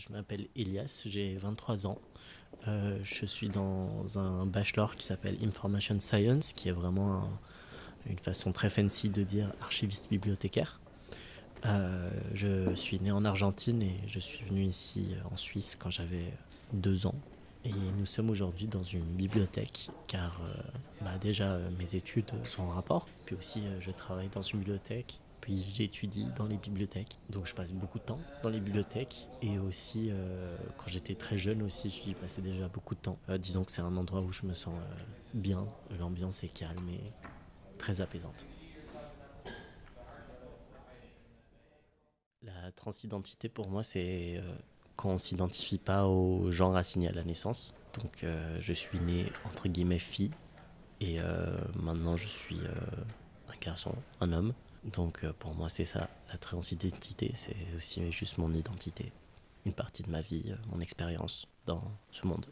Je m'appelle Elias, j'ai 23 ans. Je suis dans un bachelor qui s'appelle Information Science, qui est vraiment une façon très fancy de dire archiviste bibliothécaire. Je suis né en Argentine et je suis venu ici en Suisse quand j'avais 2 ans. Et nous sommes aujourd'hui dans une bibliothèque car déjà mes études sont en rapport. Puis aussi je travaille dans une bibliothèque. Puis j'étudie dans les bibliothèques. Donc je passe beaucoup de temps dans les bibliothèques. Et aussi quand j'étais très jeune aussi j'y passais déjà beaucoup de temps. Disons que c'est un endroit où je me sens bien. L'ambiance est calme et très apaisante. La transidentité pour moi c'est quand on s'identifie pas au genre assigné à la naissance. Donc je suis né entre guillemets fille et maintenant je suis un garçon, un homme. Donc pour moi c'est ça, la transidentité c'est aussi juste mon identité, une partie de ma vie, mon expérience dans ce monde.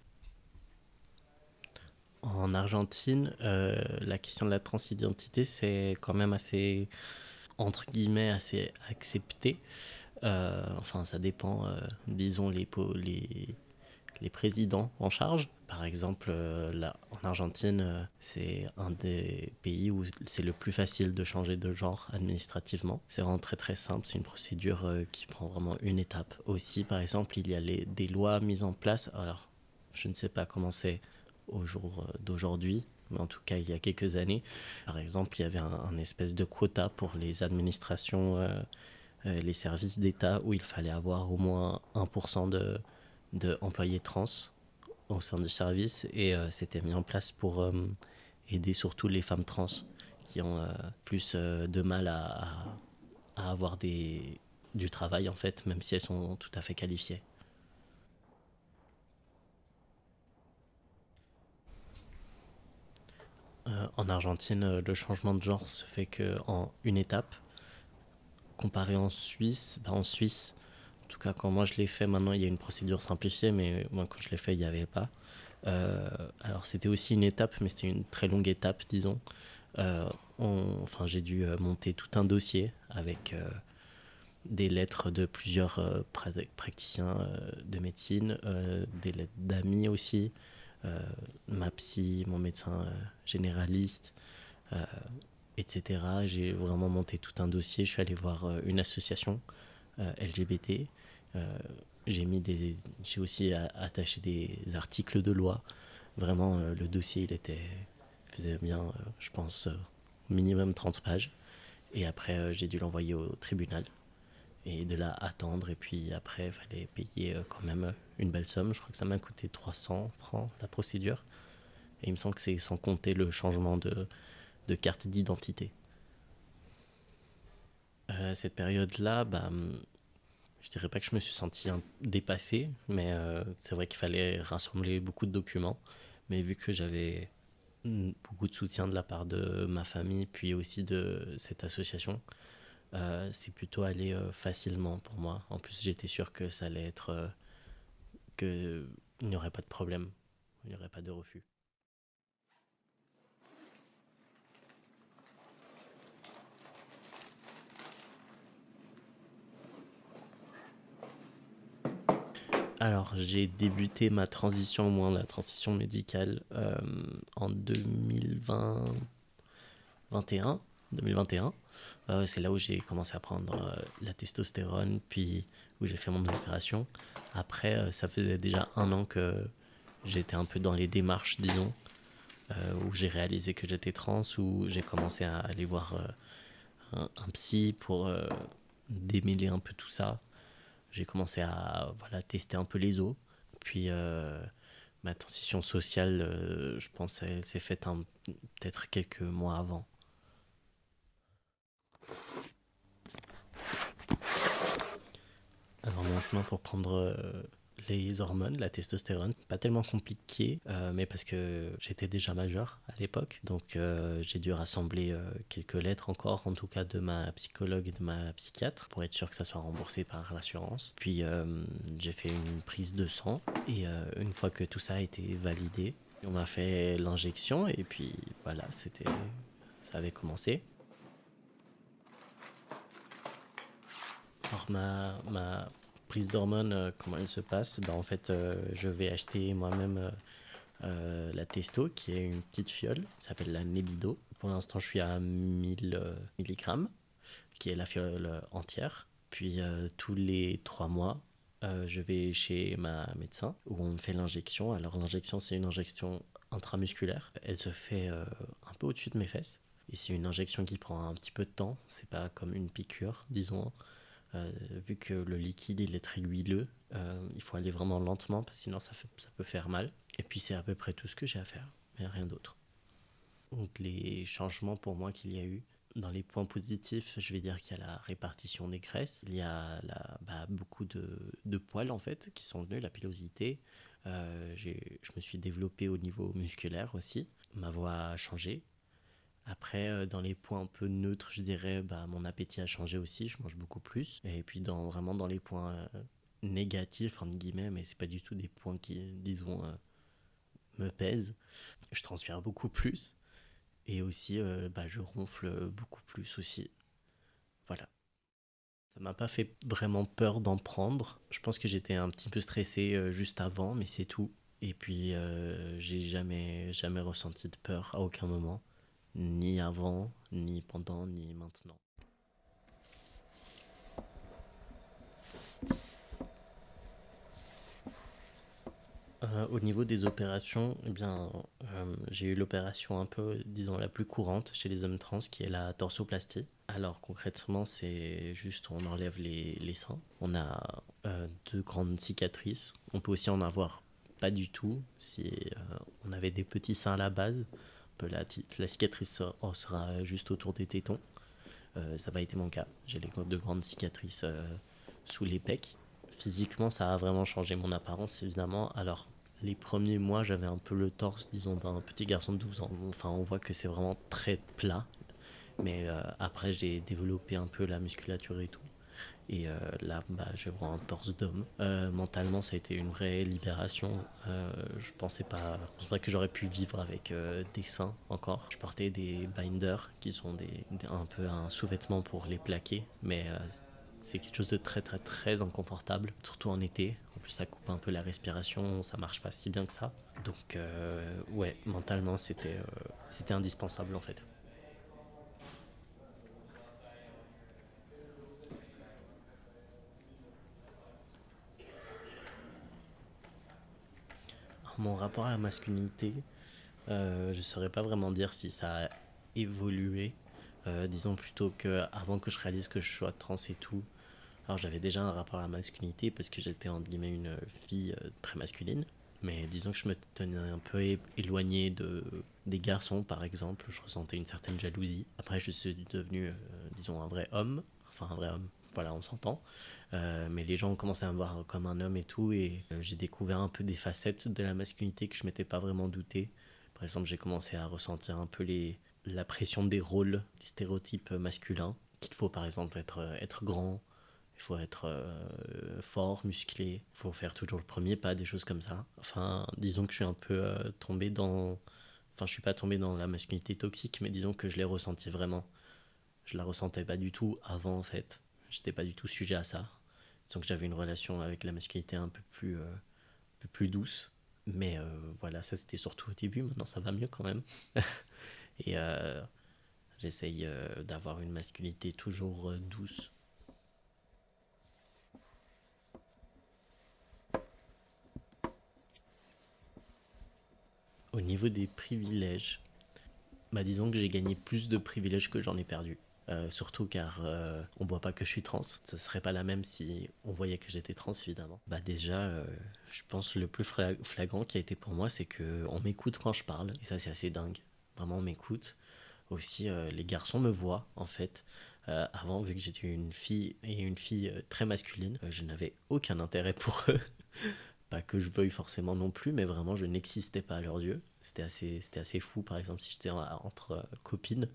En Argentine, la question de la transidentité c'est quand même assez entre guillemets assez accepté. Enfin, ça dépend, disons, les présidents en charge. Par exemple, là, en Argentine, c'est un des pays où c'est le plus facile de changer de genre administrativement. C'est vraiment très très simple, c'est une procédure qui prend vraiment une étape. Aussi, par exemple, il y a des lois mises en place. Alors, je ne sais pas comment c'est au jour d'aujourd'hui, mais en tout cas, il y a quelques années. Par exemple, il y avait un espèce de quota pour les administrations les services d'État où il fallait avoir au moins 1% de employés trans au sein du service et c'était mis en place pour aider surtout les femmes trans qui ont plus de mal à avoir du travail en fait, même si elles sont tout à fait qualifiées. En Argentine, le changement de genre se fait qu'en une étape. Comparé en Suisse, en Suisse, en tout cas quand moi je l'ai fait, maintenant il y a une procédure simplifiée, mais moi quand je l'ai fait, il n'y avait pas. Alors c'était aussi une étape, mais c'était une très longue étape, disons. Enfin, j'ai dû monter tout un dossier avec des lettres de plusieurs praticiens de médecine, des lettres d'amis aussi, euh, ma psy, mon médecin généraliste, euh, etc. J'ai vraiment monté tout un dossier. Je suis allé voir une association LGBT. Euh, j'ai aussi attaché des articles de loi. Vraiment, le dossier, faisait bien, je pense, minimum 30 pages. Et après, j'ai dû l'envoyer au tribunal. Et de là, attendre. Et puis après, il fallait payer quand même une belle somme. Je crois que ça m'a coûté 300 francs la procédure. Et il me semble que c'est sans compter le changement de carte d'identité. Cette période-là, je dirais pas que je me suis senti dépassé, mais c'est vrai qu'il fallait rassembler beaucoup de documents. Mais vu que j'avais beaucoup de soutien de la part de ma famille, puis aussi de cette association, c'est plutôt allé facilement pour moi. En plus, j'étais sûr que ça allait être qu'il n'y aurait pas de problème, il n'y aurait pas de refus. Alors, j'ai débuté ma transition, au moins la transition médicale, en 2021. 2021. C'est là où j'ai commencé à prendre la testostérone, puis où j'ai fait mon opération. Après, ça faisait déjà un an que j'étais un peu dans les démarches, disons, où j'ai réalisé que j'étais trans, où j'ai commencé à aller voir un psy pour démêler un peu tout ça. J'ai commencé à voilà, tester un peu les os. Puis ma transition sociale, je pense, elle s'est faite peut-être quelques mois avant. Alors mon chemin pour prendre les hormones, la testostérone, pas tellement compliqué, mais parce que j'étais déjà majeur à l'époque, donc j'ai dû rassembler quelques lettres encore, en tout cas de ma psychologue et de ma psychiatre, pour être sûr que ça soit remboursé par l'assurance. Puis j'ai fait une prise de sang, et une fois que tout ça a été validé, on m'a fait l'injection, et puis voilà, ça avait commencé. Alors ma Prise d'hormones, comment elle se passe? Bah, en fait, je vais acheter moi-même la Testo, qui est une petite fiole, qui s'appelle la Nebido. Pour l'instant, je suis à 1000 milligrammes, qui est la fiole entière. Puis tous les 3 mois, je vais chez ma médecin où on me fait l'injection. Alors l'injection, c'est une injection intramusculaire. Elle se fait un peu au-dessus de mes fesses. Et c'est une injection qui prend un petit peu de temps. C'est pas comme une piqûre, disons. Vu que le liquide il est très huileux, il faut aller vraiment lentement parce que sinon ça peut faire mal. Et puis c'est à peu près tout ce que j'ai à faire, mais rien d'autre. Donc les changements pour moi qu'il y a eu, dans les points positifs, je vais dire qu'il y a la répartition des graisses, il y a beaucoup de poils en fait qui sont venus, la pilosité. Je me suis développé au niveau musculaire aussi, ma voix a changé. Après, dans les points un peu neutres, je dirais, mon appétit a changé aussi, je mange beaucoup plus. Et puis vraiment dans les points négatifs, entre guillemets, mais c'est pas du tout des points qui, disons, me pèsent, je transpire beaucoup plus. Et aussi, je ronfle beaucoup plus aussi. Voilà. Ça m'a pas fait vraiment peur d'en prendre. Je pense que j'étais un petit peu stressé juste avant, mais c'est tout. Et puis, j'ai jamais ressenti de peur à aucun moment. Ni avant, ni pendant, ni maintenant. Au niveau des opérations, eh bien, j'ai eu l'opération un peu, disons, la plus courante chez les hommes trans, qui est la torsoplastie. Alors concrètement, c'est juste on enlève les seins. On a deux grandes cicatrices. On peut aussi en avoir pas du tout si on avait des petits seins à la base. La cicatrice sera juste autour des tétons. Ça n'a pas été mon cas. J'ai deux grandes cicatrices sous les pecs. Physiquement, ça a vraiment changé mon apparence, évidemment. Alors, les premiers mois, j'avais un peu le torse, disons, d'un petit garçon de 12 ans. Enfin, on voit que c'est vraiment très plat. Mais après, j'ai développé un peu la musculature et tout. Et là, j'ai vraiment un torse d'homme. Mentalement, ça a été une vraie libération. Je pensais pas que j'aurais pu vivre avec des seins encore. Je portais des binders qui sont un peu un sous-vêtement pour les plaquer, mais c'est quelque chose de très très très inconfortable, surtout en été. En plus, ça coupe un peu la respiration, ça marche pas si bien que ça. Donc, ouais, mentalement, c'était indispensable en fait. Mon rapport à la masculinité, je ne saurais pas vraiment dire si ça a évolué. Disons plutôt que avant que je réalise que je sois trans et tout. Alors j'avais déjà un rapport à la masculinité parce que j'étais entre guillemets une fille très masculine. Mais disons que je me tenais un peu éloigné des garçons par exemple. Je ressentais une certaine jalousie. Après je suis devenu, disons, un vrai homme. Enfin un vrai homme. Voilà, on s'entend. Mais les gens ont commencé à me voir comme un homme et tout. Et j'ai découvert un peu des facettes de la masculinité que je m'étais pas vraiment douté. Par exemple, j'ai commencé à ressentir un peu la pression des rôles, des stéréotypes masculins. Qu'il faut par exemple être grand, il faut être fort, musclé, il faut faire toujours le premier pas, des choses comme ça. Enfin, disons que je suis un peu tombé dans... Enfin, je suis pas tombé dans la masculinité toxique, mais disons que je l'ai ressenti vraiment. Je la ressentais pas du tout avant, en fait. J'étais pas du tout sujet à ça. Disons que j'avais une relation avec la masculinité un peu plus douce. Mais voilà, ça c'était surtout au début, maintenant ça va mieux quand même. Et j'essaye d'avoir une masculinité toujours douce. Au niveau des privilèges, disons que j'ai gagné plus de privilèges que j'en ai perdu. Surtout car on voit pas que je suis trans. Ce serait pas la même si on voyait que j'étais trans, évidemment. Déjà, je pense le plus flagrant qui a été pour moi, c'est que on m'écoute quand je parle. Et ça, c'est assez dingue. Vraiment, on m'écoute. Aussi, les garçons me voient, en fait. Avant, vu que j'étais une fille et une fille très masculine, je n'avais aucun intérêt pour eux. Pas que je veuille forcément non plus, mais vraiment, je n'existais pas à leurs yeux. C'était assez fou, par exemple, si j'étais entre copines,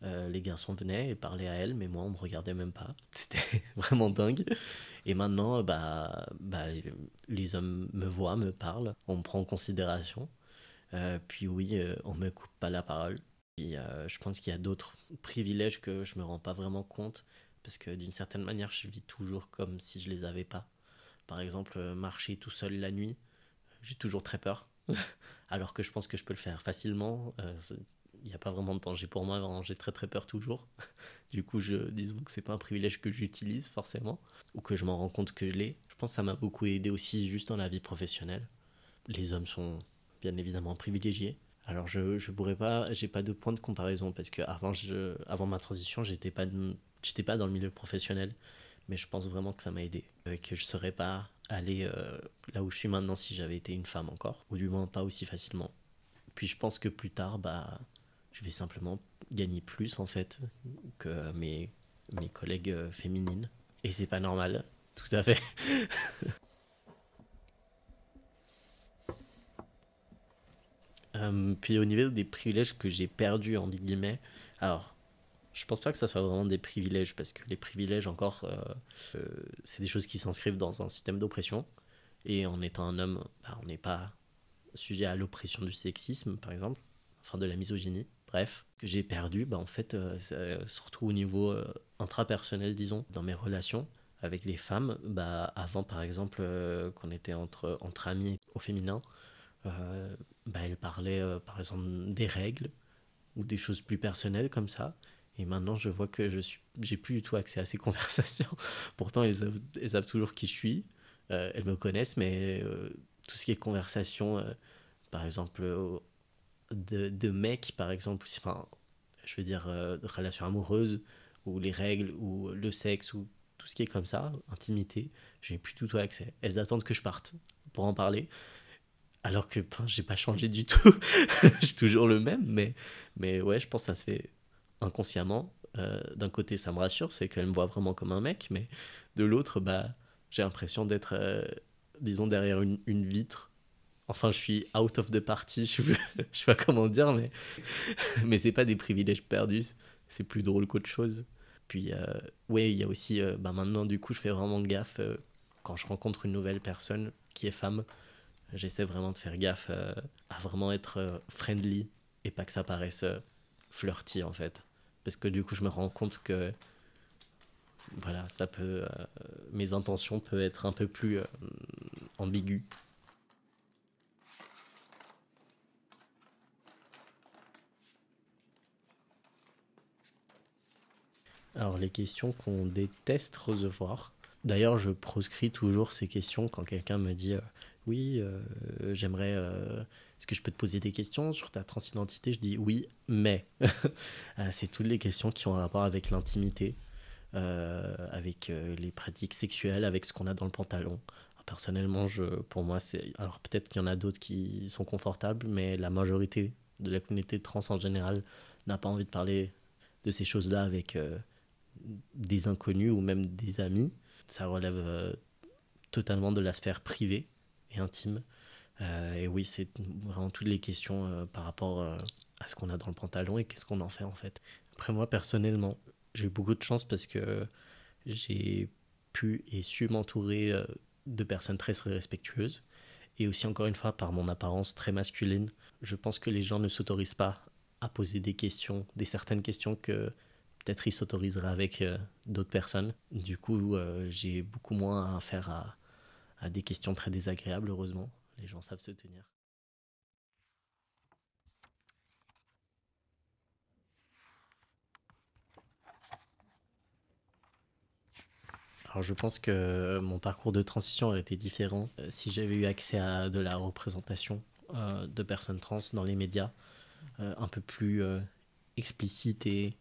les garçons venaient et parlaient à elles, mais moi, on me regardait même pas. C'était vraiment dingue. Et maintenant, les hommes me voient, me parlent, on me prend en considération. Puis oui, on me coupe pas la parole. Et je pense qu'il y a d'autres privilèges que je me rends pas vraiment compte, parce que d'une certaine manière, je vis toujours comme si je les avais pas. Par exemple, marcher tout seul la nuit, j'ai toujours très peur. Alors que je pense que je peux le faire facilement. Il n'y a pas vraiment de danger pour moi, vraiment, j'ai très très peur toujours. Du coup, disons que c'est pas un privilège que j'utilise forcément, ou que je m'en rends compte que je l'ai. Je pense que ça m'a beaucoup aidé aussi juste dans la vie professionnelle. Les hommes sont bien évidemment privilégiés. Alors je pourrais pas, j'ai pas de point de comparaison parce que avant ma transition, j'étais pas dans le milieu professionnel, mais je pense vraiment que ça m'a aidé, que je serais pas allé là où je suis maintenant si j'avais été une femme encore, ou du moins pas aussi facilement. Puis je pense que plus tard, bah, je vais simplement gagner plus en fait que mes collègues féminines, et c'est pas normal, tout à fait. Puis au niveau des privilèges que j'ai perdus, en guillemets, alors je pense pas que ça soit vraiment des privilèges, parce que les privilèges encore, c'est des choses qui s'inscrivent dans un système d'oppression, et en étant un homme, bah, on n'est pas sujet à l'oppression du sexisme, par exemple, enfin de la misogynie, bref, que j'ai perdu, bah, en fait, surtout au niveau intrapersonnel, disons, dans mes relations avec les femmes, bah, avant par exemple, qu'on était entre amis au féminin, bah, elle parlait par exemple des règles ou des choses plus personnelles comme ça. Et maintenant, je vois que j'ai plus du tout accès à ces conversations. Pourtant, elles savent toujours qui je suis. Elles me connaissent, mais tout ce qui est conversation, par exemple, de mecs, par exemple, enfin, je veux dire, de relations amoureuses, ou les règles, ou le sexe, ou tout ce qui est comme ça, intimité, je n'ai plus du tout accès. Elles attendent que je parte pour en parler. Alors que putain, j'ai pas changé du tout. Je suis toujours le même, mais ouais, je pense que ça se fait inconsciemment. D'un côté, ça me rassure, c'est qu'elle me voit vraiment comme un mec, mais de l'autre, bah, j'ai l'impression d'être, disons, derrière une vitre. Enfin, je suis out of the party, je sais pas comment dire, mais c'est pas des privilèges perdus, c'est plus drôle qu'autre chose. Puis, ouais, il y a aussi, bah maintenant, du coup, je fais vraiment gaffe quand je rencontre une nouvelle personne qui est femme. J'essaie vraiment de faire gaffe à vraiment être friendly et pas que ça paraisse flirty en fait. Parce que du coup, je me rends compte que voilà, mes intentions peuvent être un peu plus ambiguës. Alors, les questions qu'on déteste recevoir. D'ailleurs, je proscris toujours ces questions quand quelqu'un me dit oui, j'aimerais. Est-ce que je peux te poser des questions sur ta transidentité? Je dis oui, mais. C'est toutes les questions qui ont un rapport avec l'intimité, avec les pratiques sexuelles, avec ce qu'on a dans le pantalon. Alors, personnellement, pour moi, c'est. Alors peut-être qu'il y en a d'autres qui sont confortables, mais la majorité de la communauté trans en général n'a pas envie de parler de ces choses-là avec des inconnus ou même des amis. Ça relève totalement de la sphère privée et intime. Et oui, c'est vraiment toutes les questions par rapport à ce qu'on a dans le pantalon et qu'est-ce qu'on en fait en fait. Après moi, personnellement, j'ai eu beaucoup de chance parce que j'ai pu et su m'entourer de personnes très respectueuses. Et aussi, encore une fois, par mon apparence très masculine, je pense que les gens ne s'autorisent pas à poser des questions, des certaines questions que peut-être ils s'autoriseraient avec d'autres personnes. Du coup, j'ai beaucoup moins à faire à des questions très désagréables, heureusement. Les gens savent se tenir. Alors je pense que mon parcours de transition aurait été différent si j'avais eu accès à de la représentation de personnes trans dans les médias, un peu plus explicite et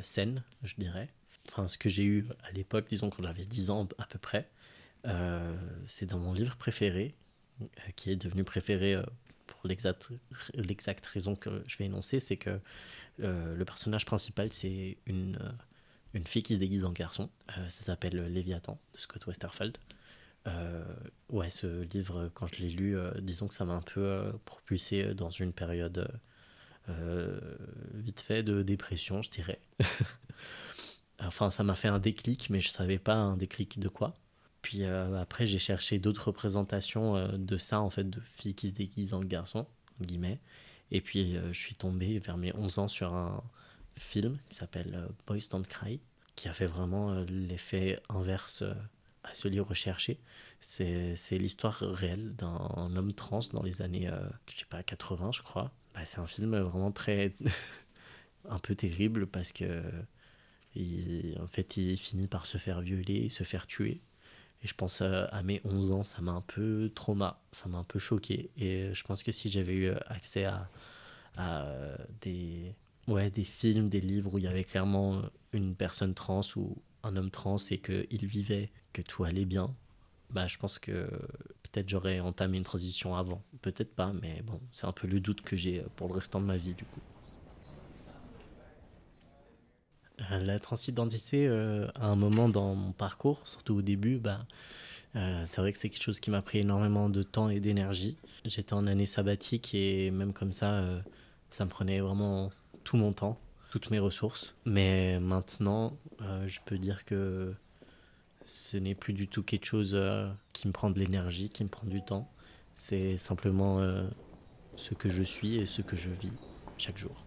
saine, je dirais. Enfin, ce que j'ai eu à l'époque, disons quand j'avais 10 ans à peu près, c'est dans mon livre préféré, qui est devenu préféré pour l'exacte raison que je vais énoncer, c'est que le personnage principal, c'est une fille qui se déguise en garçon. Ça s'appelle Léviathan de Scott Westerfeld. Ouais, ce livre, quand je l'ai lu, disons que ça m'a un peu propulsé dans une période vite fait de dépression, je dirais. Enfin, ça m'a fait un déclic, mais je savais pas un déclic de quoi. Puis après, j'ai cherché d'autres représentations de ça, en fait, de filles qui se déguisent en garçon, en guillemets. Et puis, je suis tombé vers mes 11 ans sur un film qui s'appelle Boys Don't Cry, qui a fait vraiment l'effet inverse à ce livre recherché. C'est l'histoire réelle d'un homme trans dans les années, je sais pas, 80, je crois. Bah, c'est un film vraiment très un peu terrible parce que en fait, il finit par se faire violer, se faire tuer. Et je pense à mes 11 ans, ça m'a un peu ça m'a un peu choqué. Et je pense que si j'avais eu accès à des films, des livres où il y avait clairement une personne trans ou un homme trans et qu'il vivait, que tout allait bien, bah, je pense que peut-être j'aurais entamé une transition avant. Peut-être pas, mais bon, c'est un peu le doute que j'ai pour le restant de ma vie du coup. La transidentité, à un moment dans mon parcours, surtout au début, bah, c'est vrai que c'est quelque chose qui m'a pris énormément de temps et d'énergie. J'étais en année sabbatique et même comme ça me prenait vraiment tout mon temps, toutes mes ressources. Mais maintenant, je peux dire que ce n'est plus du tout quelque chose qui me prend de l'énergie, qui me prend du temps. C'est simplement ce que je suis et ce que je vis chaque jour.